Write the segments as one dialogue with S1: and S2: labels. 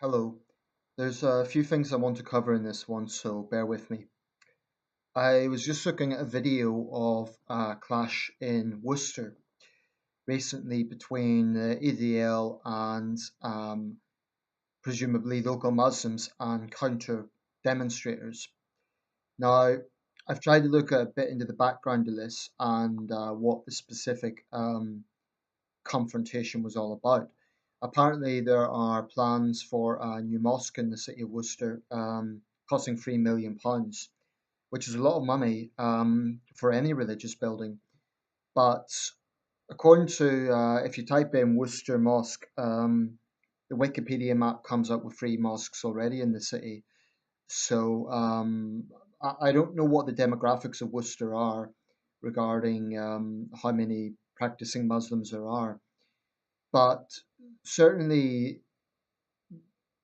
S1: Hello. There's a few things I want to cover in this one, so bear with me. I was just looking at a video of a clash in Worcester recently between the EDL and presumably local Muslims and counter demonstrators. Now, I've tried to look a bit into the background of this and what the specific confrontation was all about. Apparently, there are plans for a new mosque in the city of Worcester, costing £3 million, which is a lot of money for any religious building. But according to, if you type in Worcester Mosque, the Wikipedia map comes up with three mosques already in the city. So I don't know what the demographics of Worcester are regarding how many practicing Muslims there are, but certainly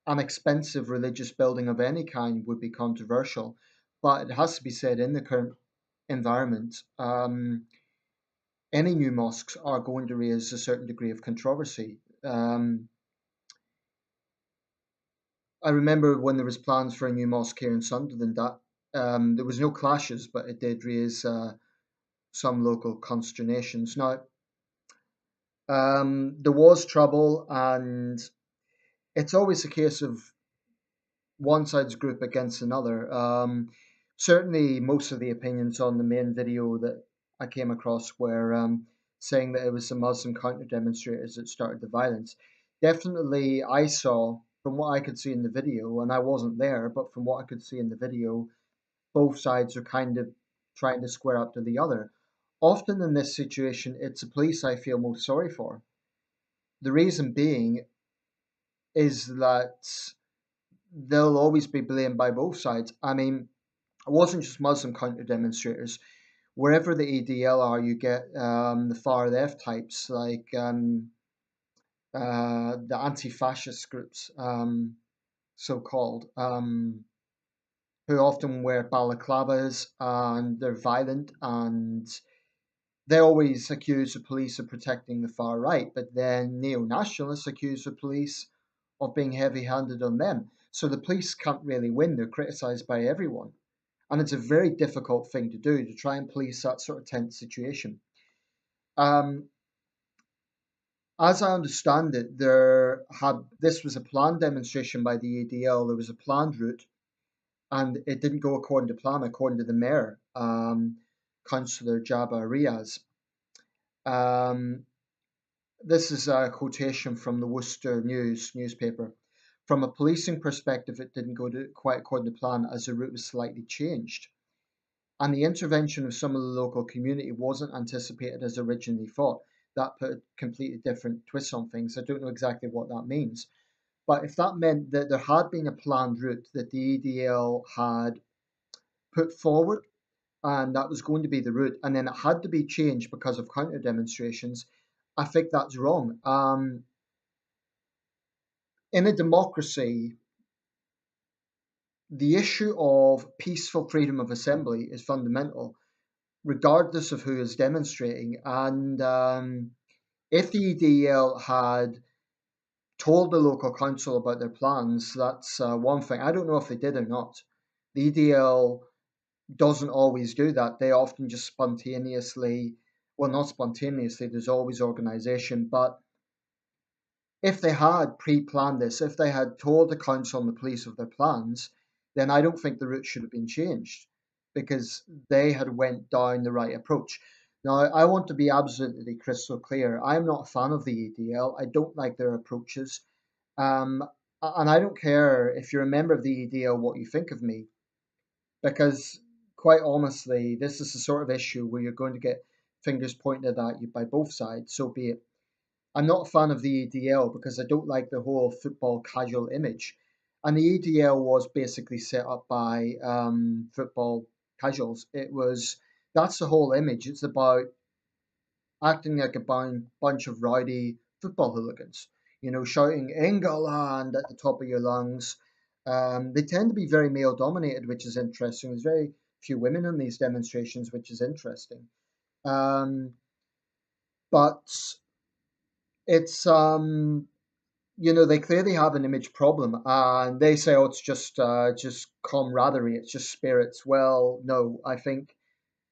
S1: an expensive religious building of any kind would be controversial. But it has to be said, in the current environment, any new mosques are going to raise a certain degree of controversy. I remember when there was plans for a new mosque here in Sunderland, that there was no clashes, but it did raise some local consternations. Now, there was trouble, and it's always a case of one side's group against another. Certainly, most of the opinions on the main video that I came across were saying that it was the Muslim counter demonstrators that started the violence. Definitely, I saw from what I could see in the video, and I wasn't there, but from what I could see in the video, both sides are kind of trying to square up to the other. Often in this situation, it's the police I feel most sorry for. The reason being is that they'll always be blamed by both sides. I mean, it wasn't just Muslim counter demonstrators. Wherever the ADL are, you get the far left types like the anti-fascist groups, so called, who often wear balaclavas and they're violent, and they always accuse the police of protecting the far right, but then neo-nationalists accuse the police of being heavy-handed on them. So the police can't really win. They're criticised by everyone. And it's a very difficult thing to do, to try and police that sort of tense situation. Um, as I understand it, this was a planned demonstration by the ADL. There was a planned route, and it didn't go according to plan, according to the mayor, Councillor Jabba Riaz. Um, this is a quotation from the Worcester newspaper. From a policing perspective, it didn't go quite according to plan, as the route was slightly changed, and the intervention of some of the local community wasn't anticipated as originally thought. That put a completely different twist on things. I don't know exactly what that means. But if that meant that there had been a planned route that the EDL had put forward, and that was going to be the route, and then it had to be changed because of counter demonstrations, I think that's wrong. In a democracy, the issue of peaceful freedom of assembly is fundamental, regardless of who is demonstrating. And if the EDL had told the local council about their plans, that's one thing. I don't know if they did or not. The EDL doesn't always do that. They often just spontaneously, well, not spontaneously, there's always organisation, but if they had pre-planned this, if they had told the council and the police of their plans, then I don't think the route should have been changed, because they had went down the right approach. Now, I want to be absolutely crystal clear. I'm not a fan of the EDL. I don't like their approaches. Um, and I don't care if you're a member of the EDL what you think of me, because quite honestly, this is the sort of issue where you're going to get fingers pointed at you by both sides. So be it. I'm not a fan of the EDL because I don't like the whole football casual image. And the EDL was basically set up by football casuals. That's the whole image. It's about acting like a bunch of rowdy football hooligans, shouting England at the top of your lungs. They tend to be very male dominated, which is interesting. There's very few women in these demonstrations, which is interesting. But it's they clearly have an image problem, and they say, "Oh, it's just camaraderie, it's just spirits." Well, no, I think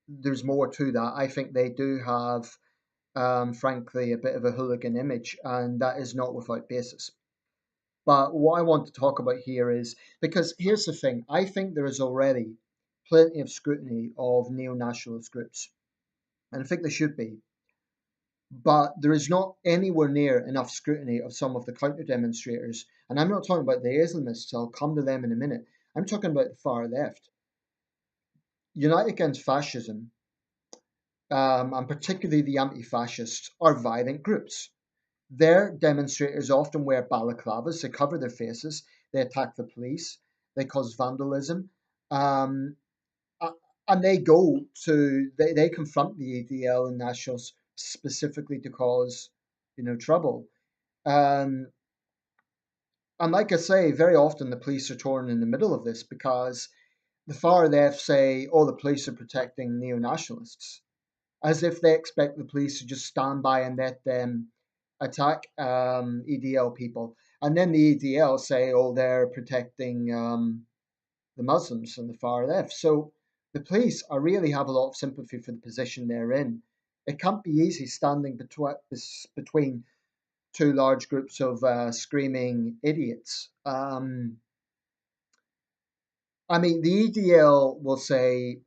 S1: there's more to that. I think they do have, frankly, a bit of a hooligan image, and that is not without basis. But what I want to talk about here is because here's the thing: I think there is already plenty of scrutiny of neo-nationalist groups, and I think there should be. But there is not anywhere near enough scrutiny of some of the counter demonstrators. And I'm not talking about the Islamists, I'll come to them in a minute. I'm talking about the far left. United Against Fascism, and particularly the anti fascists, are violent groups. Their demonstrators often wear balaclavas, they cover their faces, they attack the police, they cause vandalism. Um, and they confront the ADL and nationals specifically to cause trouble. Um, and like I say, very often the police are torn in the middle of this because the far left say, "Oh, the police are protecting neo-nationalists," as if they expect the police to just stand by and let them attack EDL people. And then the EDL say, "Oh, they're protecting the Muslims," and the far left. So the police, I really have a lot of sympathy for the position they're in. It can't be easy standing between two large groups of screaming idiots. I mean, the EDL will say,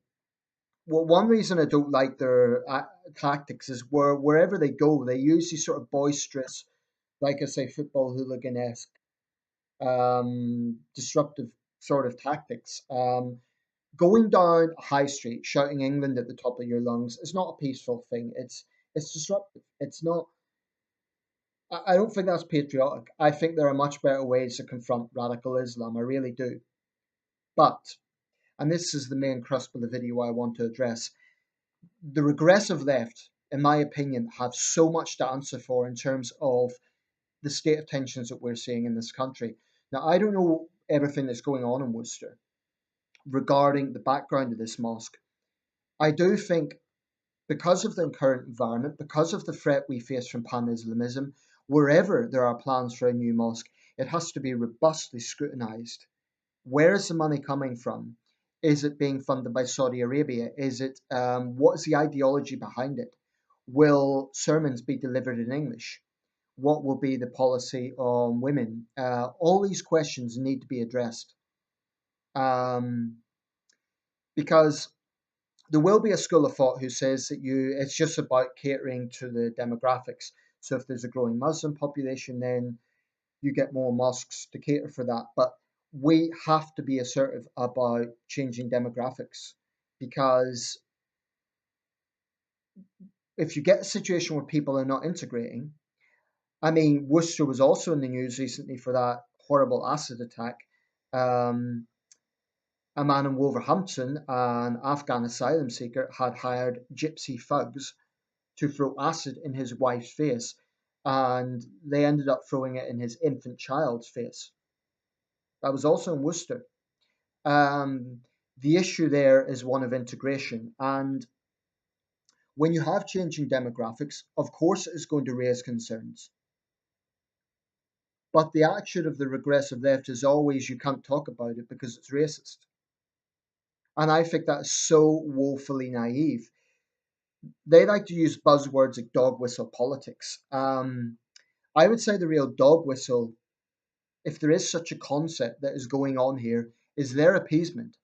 S1: well, one reason I don't like their tactics is wherever they go, they use these sort of boisterous, like I say, football hooligan esque, disruptive sort of tactics. Going down High Street shouting England at the top of your lungs is not a peaceful thing. It's disruptive. It's not. I don't think that's patriotic. I think there are much better ways to confront radical Islam. I really do. But, and this is the main crust of the video I want to address, the regressive left, in my opinion, have so much to answer for in terms of the state of tensions that we're seeing in this country. Now, I don't know everything that's going on in Worcester regarding the background of this mosque. I do think because of the current environment, because of the threat we face from Pan-Islamism, wherever there are plans for a new mosque, it has to be robustly scrutinised. Where is the money coming from? Is it being funded by Saudi Arabia? Is it what is the ideology behind it? Will sermons be delivered in English? What will be the policy on women? All these questions need to be addressed um, because there will be a school of thought who says that it's just about catering to the demographics. So if there's a growing Muslim population, then you get more mosques to cater for that. But we have to be assertive about changing demographics because if you get a situation where people are not integrating, I mean, Worcester was also in the news recently for that horrible acid attack. Um, a man in Wolverhampton, an Afghan asylum seeker, had hired gypsy thugs to throw acid in his wife's face, and they ended up throwing it in his infant child's face. That was also in Worcester. Um, the issue there is one of integration, and when you have changing demographics, of course it is going to raise concerns. But the attitude of the regressive left is always you can't talk about it because it's racist. And I think that is so woefully naive. They like to use buzzwords like dog whistle politics. I would say the real dog whistle, if there is such a concept that is going on here, is their appeasement.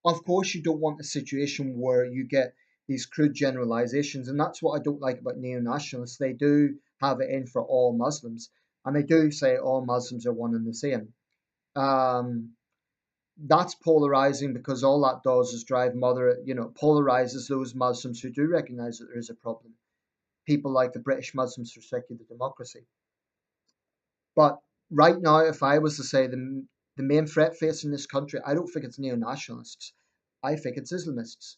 S1: Of course, you don't want a situation where you get these crude generalizations, and that's what I don't like about neo nationalists. They do have it in for all Muslims, and they do say all Muslims are one and the same. Um, that's polarizing because all that does is drive polarizes those Muslims who do recognize that there is a problem. People like the British Muslims for secular democracy. But right now, if I was to say the main threat facing this country, I don't think it's neo nationalists. I think it's Islamists.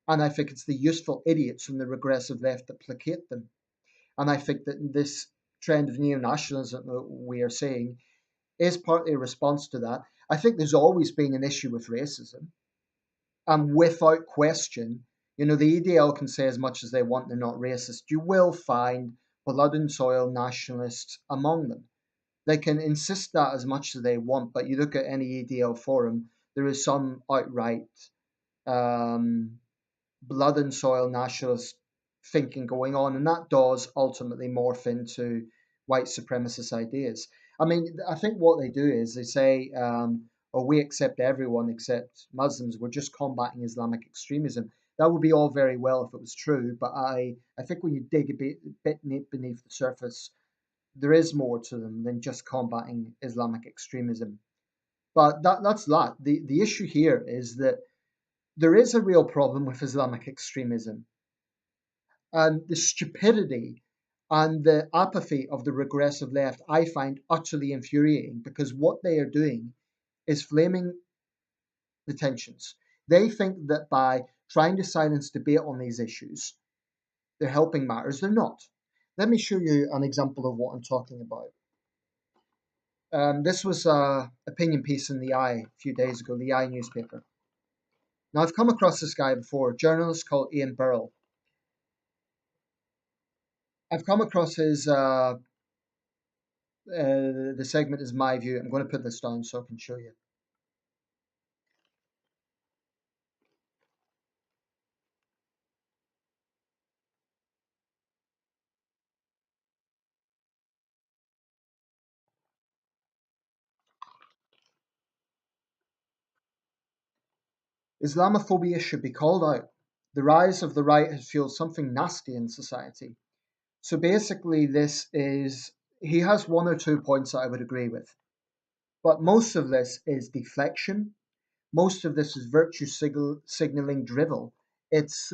S1: And I think it's the useful idiots from the regressive left that placate them. And I think that this trend of neo nationalism that we are seeing is partly a response to that. I think there's always been an issue with racism. And without question, the EDL can say as much as they want they're not racist. You will find blood and soil nationalists among them. They can insist that as much as they want, but you look at any EDL forum, there is some outright um, blood and soil nationalist thinking going on, and that does ultimately morph into white supremacist ideas. I mean, I think what they do is they say, "Oh, we accept everyone except Muslims. We're just combating Islamic extremism." That would be all very well if it was true, but I think when you dig a bit beneath the surface, there is more to them than just combating Islamic extremism. But that's that. The issue here is that there is a real problem with Islamic extremism, and the stupidity and the apathy of the regressive left I find utterly infuriating, because what they are doing is flaming the tensions. They think that by trying to silence debate on these issues, they're helping matters. They're not. Let me show you an example of what I'm talking about. This was an opinion piece in the Eye a few days ago, the Eye newspaper. Now, I've come across this guy before, a journalist called Ian Burrell. I've come across the segment is my view. I'm going to put this down so I can show you. Islamophobia should be called out. The rise of the right has fueled something nasty in society. So basically, this is, he has one or two points that I would agree with, but most of this is deflection. Most of this is virtue signaling drivel. It's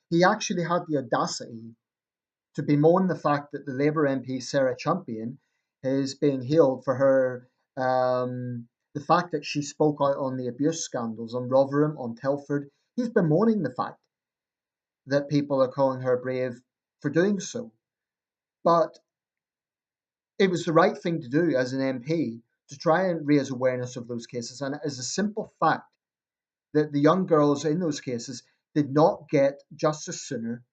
S1: he actually had the audacity to bemoan the fact that the Labour MP Sarah Champion is being hailed for her the fact that she spoke out on the abuse scandals on Rotherham, on Telford. He's bemoaning the fact that people are calling her brave for doing so. But it was the right thing to do as an MP to try and raise awareness of those cases. And it is a simple fact that the young girls in those cases did not get justice sooner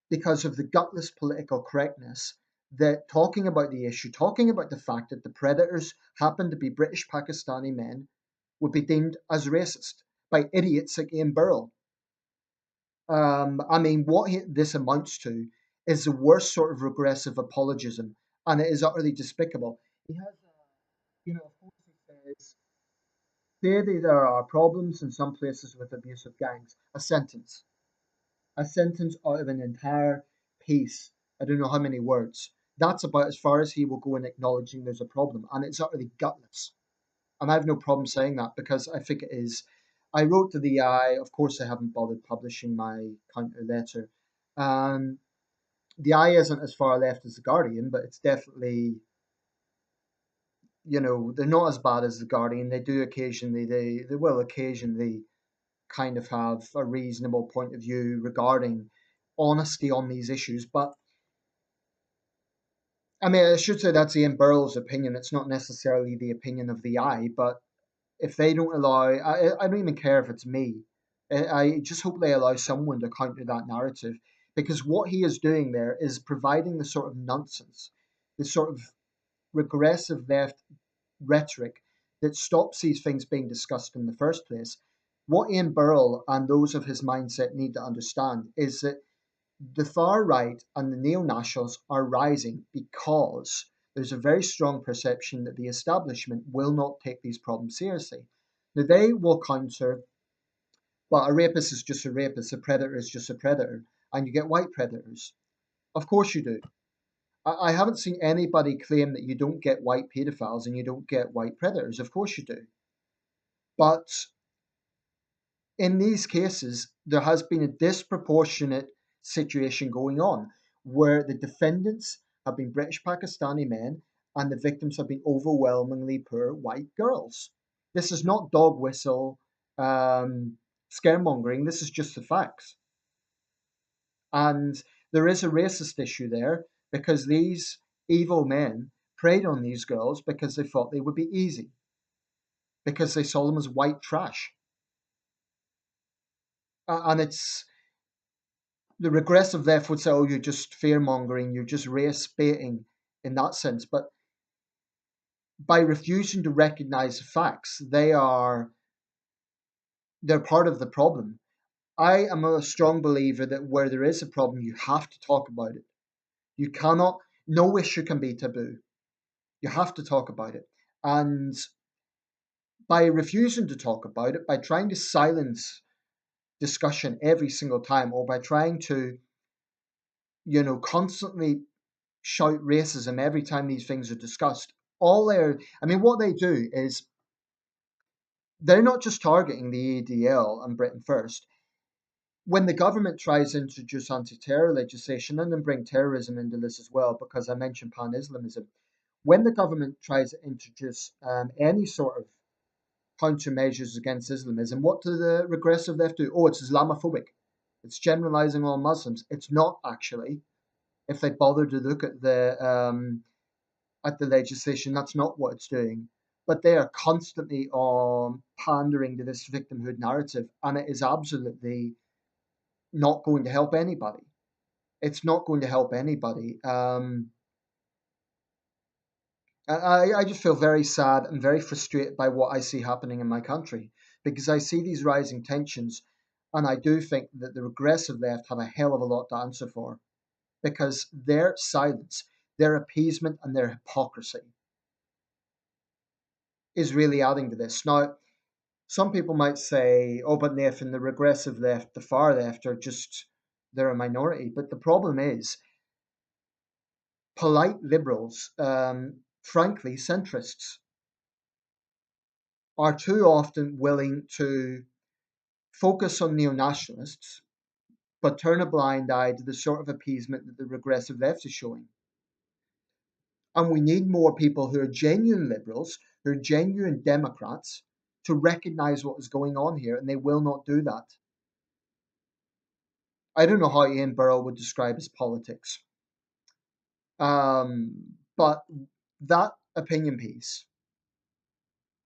S1: because of the gutless political correctness that talking about the issue, talking about the fact that the predators happen to be British Pakistani men, would be deemed as racist by idiots like Ian Burrell. I mean, what this amounts to is the worst sort of regressive apologism, and it is utterly despicable. He has, of course, he says, clearly there are problems in some places with abusive gangs. A sentence out of an entire piece. I don't know how many words. That's about as far as he will go in acknowledging there's a problem, and it's utterly gutless. And I have no problem saying that because I think it is. I wrote to the Eye. Of course, I haven't bothered publishing my counter letter. Um, the Eye isn't as far left as the Guardian, but it's definitely, they're not as bad as the Guardian. They do occasionally, they will occasionally kind of have a reasonable point of view regarding honesty on these issues. But I mean, I should say that's Ian Burrell's opinion. It's not necessarily the opinion of the Eye, but if they don't allow, I don't even care if it's me. I just hope they allow someone to counter that narrative, because what he is doing there is providing the sort of nonsense, the sort of regressive left rhetoric that stops these things being discussed in the first place. What Ian Burrell and those of his mindset need to understand is that the far right and the neo-nationals are rising because there's a very strong perception that the establishment will not take these problems seriously. Now, they will counter, but a rapist is just a rapist, a predator is just a predator, and you get white predators. Of course you do. I haven't seen anybody claim that you don't get white pedophiles and you don't get white predators. Of course you do. But in these cases, there has been a disproportionate situation going on where the defendants have been British Pakistani men and the victims have been overwhelmingly poor white girls. This is not dog whistle scaremongering, this is just the facts. And there is a racist issue there because these evil men preyed on these girls because they thought they would be easy, because they saw them as white trash. And it's The regressive left would say, "Oh, you're just fear mongering, you're just race baiting," in that sense. But by refusing to recognize the facts, they're part of the problem. I am a strong believer that where there is a problem, you have to talk about it. You cannot. No issue can be taboo. You have to talk about it. And by refusing to talk about it, by trying to silence discussion every single time, or by trying to, constantly shout racism every time these things are discussed, what they do is they're not just targeting the EDL and Britain First. When the government tries to introduce anti-terror legislation, and then bring terrorism into this as well, because I mentioned Pan-Islamism, when the government tries to introduce any sort of countermeasures against Islamism, what do the regressive left do? Oh, it's Islamophobic. It's generalizing all Muslims. It's not actually. If they bother to look at the legislation, that's not what it's doing. But they are constantly pandering to this victimhood narrative, and it is absolutely not going to help anybody. It's not going to help anybody. I just feel very sad and very frustrated by what I see happening in my country, because I see these rising tensions, and I do think that the regressive left have a hell of a lot to answer for, because their silence, their appeasement, and their hypocrisy is really adding to this. Now, some people might say, "Oh, but Nathan, the regressive left, the far left, they're a minority." But the problem is, polite liberals, frankly, centrists, are too often willing to focus on neo-nationalists, but turn a blind eye to the sort of appeasement that the regressive left is showing. And we need more people who are genuine liberals, who are genuine Democrats, to recognize what is going on here, and they will not do that. I don't know how Ian Burrow would describe his politics, but that opinion piece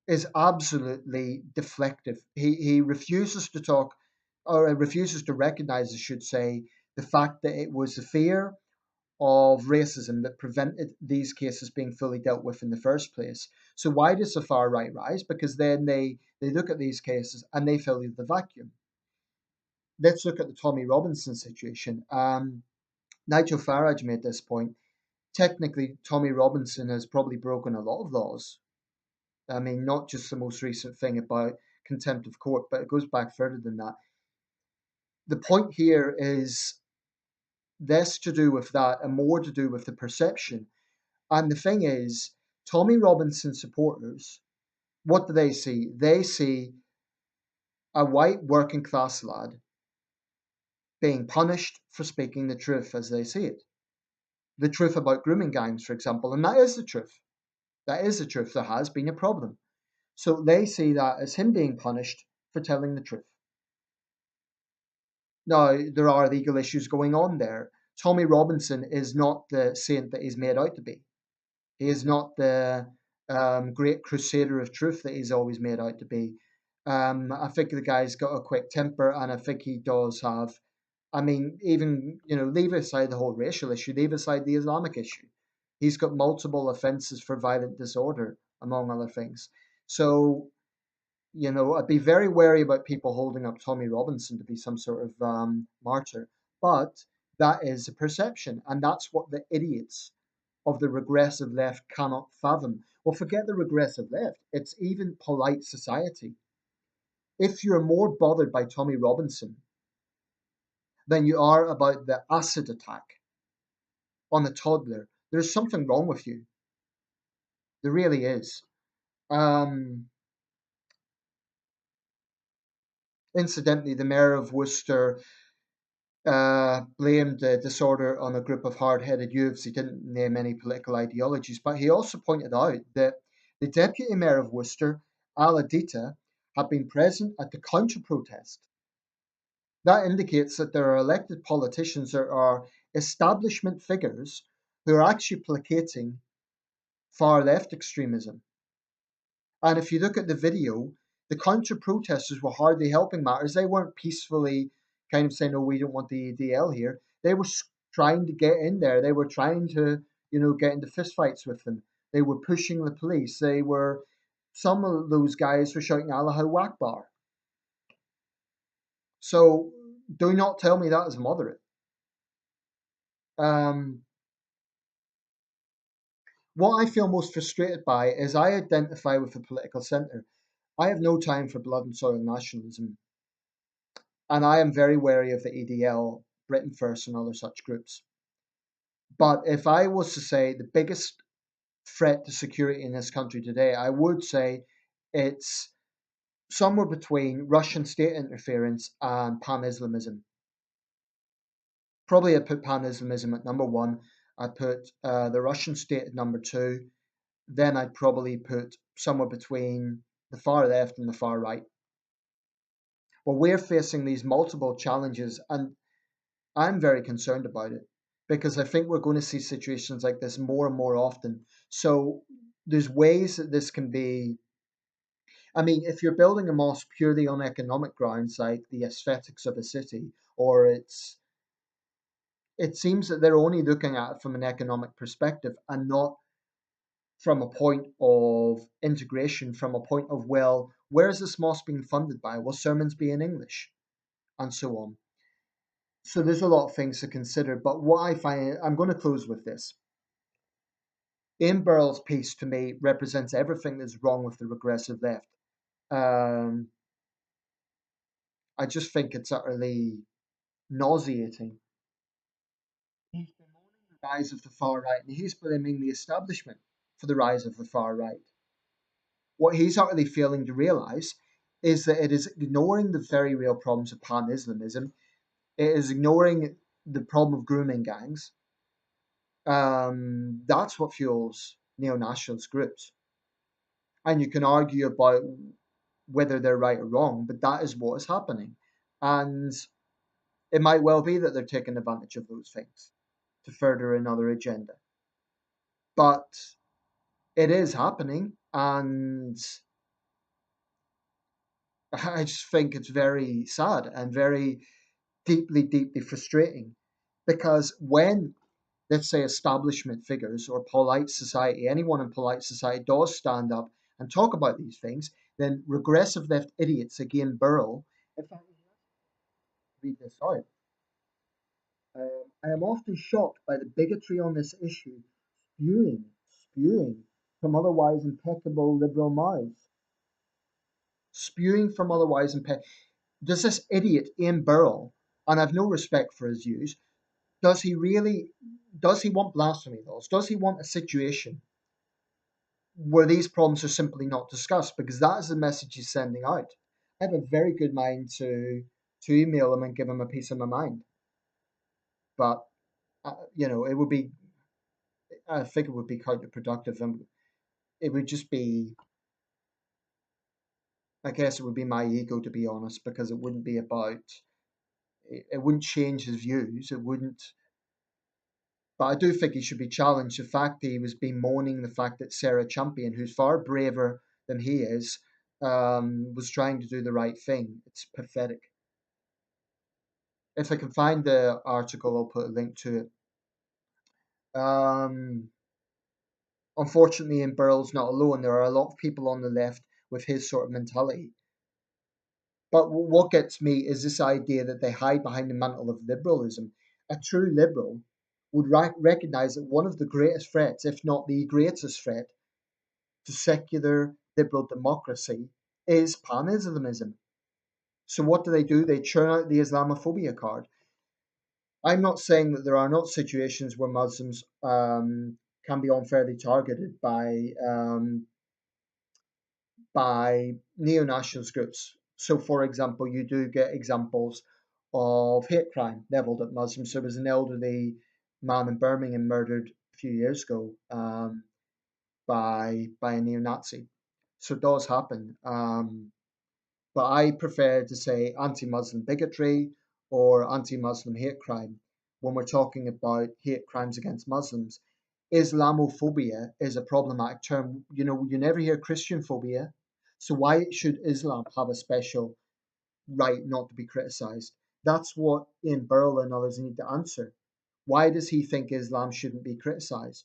S1: is absolutely deflective. He refuses to talk, or refuses to recognize, I should say, the fact that it was the fear of racism that prevented these cases being fully dealt with in the first place. So why does the far right rise? Because then they look at these cases and they fill the vacuum. Let's look at the Tommy Robinson situation. Nigel Farage made this point. Technically, Tommy Robinson has probably broken a lot of laws. I mean, not just the most recent thing about contempt of court, but it goes back further than that. The point here is less to do with that and more to do with the perception. And the thing is, Tommy Robinson supporters, what do they see? They see a white working class lad being punished for speaking the truth as they see it. The truth about grooming gangs, for example, and that is the truth. That is the truth. There has been a problem. So they see that as him being punished for telling the truth. Now, there are legal issues going on there. Tommy Robinson is not the saint that he's made out to be. He is not the great crusader of truth that he's always made out to be. I think the guy's got a quick temper, and I think he does have. I mean, even leave aside the whole racial issue, leave aside the Islamic issue. He's got multiple offences for violent disorder, among other things. So, I'd be very wary about people holding up Tommy Robinson to be some sort of martyr. But that is a perception, and that's what the idiots of the regressive left cannot fathom. Well, forget the regressive left, it's even polite society. If you're more bothered by Tommy Robinson than you are about the acid attack on a toddler, there's something wrong with you. There really is. Incidentally, the mayor of Worcester blamed the disorder on a group of hard-headed youths. He didn't name any political ideologies, but he also pointed out that the deputy mayor of Worcester, Aladita, had been present at the counter-protest. That indicates that there are elected politicians that are establishment figures who are actually placating far-left extremism. And if you look at the video, the counter-protesters were hardly helping matters. They weren't peacefully kind of saying, "No, we don't want the EDL here." They were trying to get in there. They were trying to, get into fistfights with them. They were pushing the police. Some of those guys were shouting Allahu Akbar. So do not tell me that is moderate. Um, what I feel most frustrated by is I identify with the political centre. I have no time for blood and soil nationalism, and I am very wary of the EDL, Britain First, and other such groups. But if I was to say the biggest threat to security in this country today, I would say it's somewhere between Russian state interference and Pan-Islamism. Probably I'd put Pan-Islamism at number one. I'd put the Russian state at number two. Then I'd probably put somewhere between the far left and the far right. Well, we're facing these multiple challenges, and I'm very concerned about it because I think we're going to see situations like this more and more often. So there's ways that this can be. I mean, if you're building a mosque purely on economic grounds, like the aesthetics of a city, or it seems that they're only looking at it from an economic perspective and not from a point of integration, from a point of, well, where is this mosque being funded by? Will sermons be in English? And so on. So there's a lot of things to consider. But what I find, I'm going to close with this. Ian Burrell's piece to me represents everything that's wrong with the regressive left. Um, I just think it's utterly nauseating. He's bemoaning the rise of the far right, and he's blaming the establishment for the rise of the far right. What he's utterly failing to realise is that it is ignoring the very real problems of Pan-Islamism. It is ignoring the problem of grooming gangs. That's what fuels neo-nationalist groups. And you can argue about whether they're right or wrong, but that is what is happening. And it might well be that they're taking advantage of those things to further another agenda. But it is happening, and I just think it's very sad and very deeply, deeply frustrating because when, let's say, establishment figures or polite society, anyone in polite society does stand up and talk about these things, then regressive left idiots, again, Burrell, in fact, read this out. I am often shocked by the bigotry on this issue, spewing from otherwise impeccable liberal mouths. Spewing from otherwise impeccable. Does this idiot, Ian Burrell, and I've no respect for his views, does he really, does he want blasphemy laws? Does he want a situation where these problems are simply not discussed? Because that is the message he's sending out. I have a very good mind to email him and give him a piece of my mind. But, it would be, I think it would be counterproductive, and it would just be, I guess it would be my ego, to be honest, because it wouldn't be about, it wouldn't change his views. It wouldn't. But I do think he should be challenged. The fact that he was bemoaning the fact that Sarah Champion, who's far braver than he is, was trying to do the right thing. It's pathetic. If I can find the article, I'll put a link to it. Unfortunately, in Burrell's not alone. There are a lot of people on the left with his sort of mentality. But what gets me is this idea that they hide behind the mantle of liberalism. A true liberal would recognize that one of the greatest threats, if not the greatest threat, to secular liberal democracy is Pan-Islamism. So what do? They churn out the Islamophobia card. I'm not saying that there are not situations where Muslims can be unfairly targeted by neo-nationalist groups. So, for example, you do get examples of hate crime leveled at Muslims. There was an elderly man in Birmingham murdered a few years ago by a neo-Nazi. So it does happen. But I prefer to say anti-Muslim bigotry or anti-Muslim hate crime when we're talking about hate crimes against Muslims. Islamophobia is a problematic term. You never hear Christian phobia. So why should Islam have a special right not to be criticized? That's what Ian Burrell and others need to answer. Why does he think Islam shouldn't be criticized?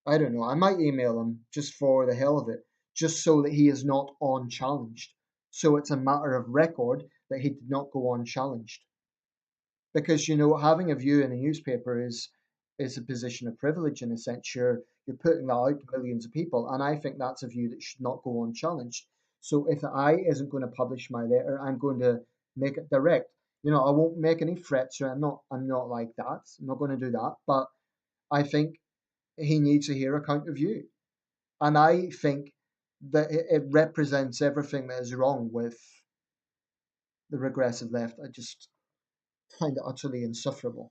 S1: I don't know. I might email him just for the hell of it, just so that he is not unchallenged. So it's a matter of record that he did not go unchallenged. Because having a view in a newspaper is a position of privilege in a sense. You're putting that out to millions of people, and I think that's a view that should not go unchallenged. So if I isn't going to publish my letter, I'm going to make it direct. I won't make any threats, or I'm not like that. I'm not going to do that. But I think he needs to hear a counter view, and I think that it represents everything that is wrong with the regressive left. I just find it utterly insufferable,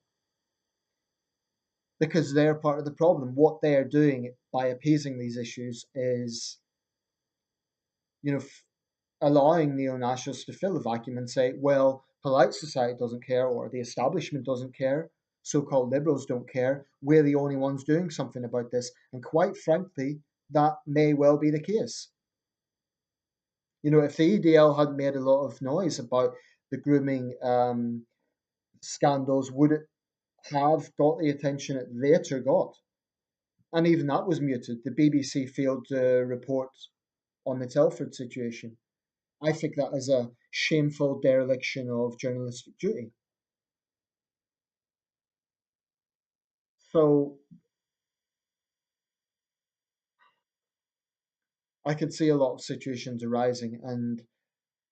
S1: because they're part of the problem. What they're doing by appeasing these issues is, you know, allowing neo-nationalists to fill the vacuum and say, well, polite society doesn't care, or the establishment doesn't care, so-called liberals don't care, we're the only ones doing something about this. And quite frankly, that may well be the case. If the EDL had made a lot of noise about the grooming scandals, would it have got the attention it later got? And even that was muted. The BBC failed to report on the Telford situation. I think that is a shameful dereliction of journalistic duty. So I can see a lot of situations arising, and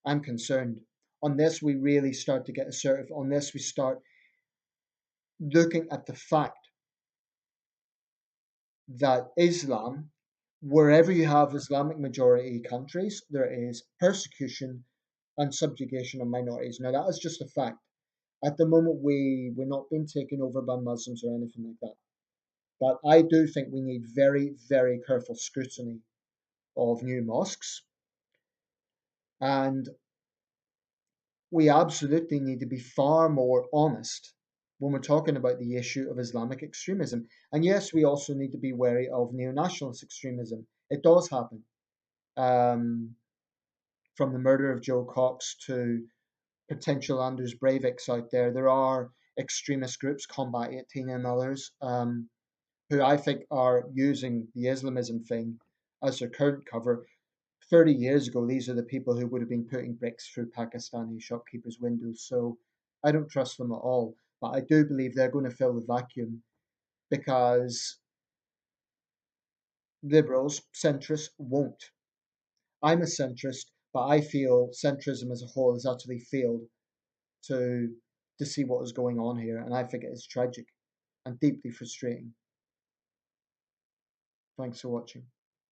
S1: I'm concerned. Unless we really start to get assertive, unless we start looking at the fact that Islam, wherever you have Islamic majority countries, there is persecution and subjugation of minorities. Now, that is just a fact. At the moment, we're not being taken over by Muslims or anything like that. But I do think we need very, very careful scrutiny of new mosques. And we absolutely need to be far more honest when we're talking about the issue of Islamic extremism. And yes, we also need to be wary of neo-nationalist extremism. It does happen. Um, from the murder of Joe Cox to potential Anders Breiviks out there, there are extremist groups, Combat 18 and others, who I think are using the Islamism thing as their current cover. 30 years ago, these are the people who would have been putting bricks through Pakistani shopkeepers' windows. So I don't trust them at all. But I do believe they're going to fill the vacuum, because liberals, centrists, won't. I'm a centrist, but I feel centrism as a whole has actually failed to see what is going on here, and I think it is tragic and deeply frustrating. Thanks for watching.